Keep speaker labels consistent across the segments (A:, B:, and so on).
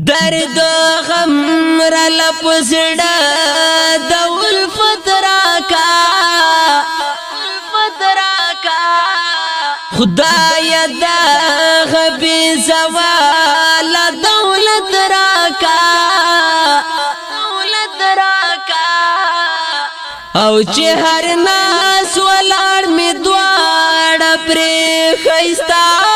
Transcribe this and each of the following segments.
A: درد غم را لپسڑا دا الفت راکا خدای دا غبی زوال دولت راکا او چه هر ناس ولار می دوار پری خیستا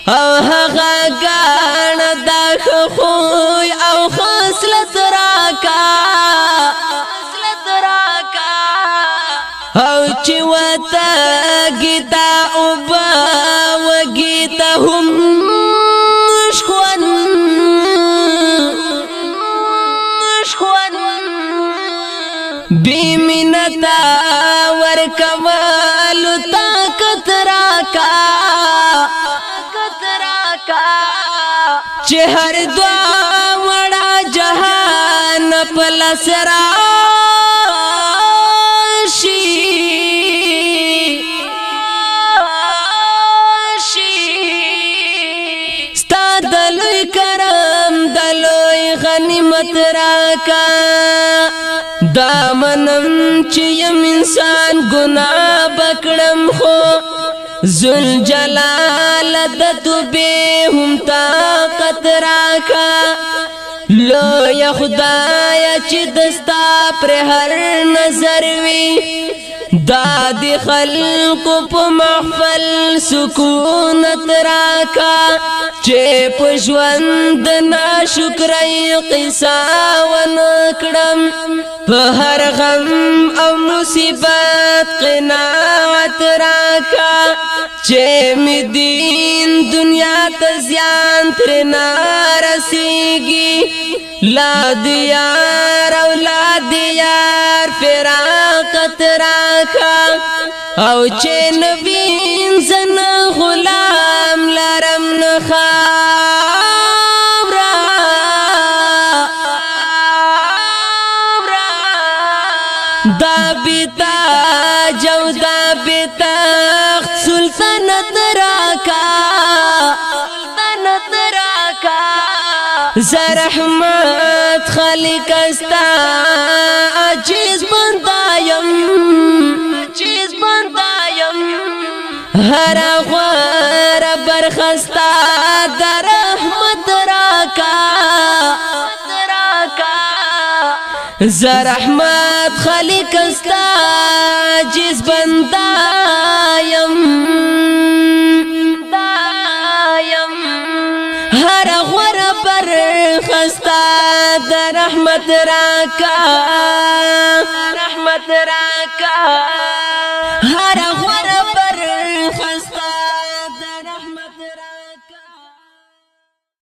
A: او هغا گان دا خوی او خسلت راکا او چی وطا گیتا اوبا و گیتا هم شخوان بی منتا ورکوالو طاقت راکا چه هر دعا وڑا جہان پلس راشی ستا دلوی کرم دلوی غنیمت راکا دامنم چیم انسان گناہ بکڑم خو ذل جلال دتو بے ہم طاقت راکا لو یا خدایا چی دستا پر ہر نظر وی دادی خلق پا محفل سکونت راکا چے پشوند نا شکرائی قصہ ونکڑم پا ہر غم او مصیبت قناعت راکا چے می دین دنیا تزیان ترنا رسیگی لا دیار اولاد یار فراقت راکا او چے نبین زن غلام لرم نخابرا دا بیتا جو دا بیتا سلطنت راکا زرحمت خالق استا عجیز بندایم ہر غور برخستا در رحمت راکا زرحمت خالق استا عجیز بندایم ہر غور برخستا در رحمت راکا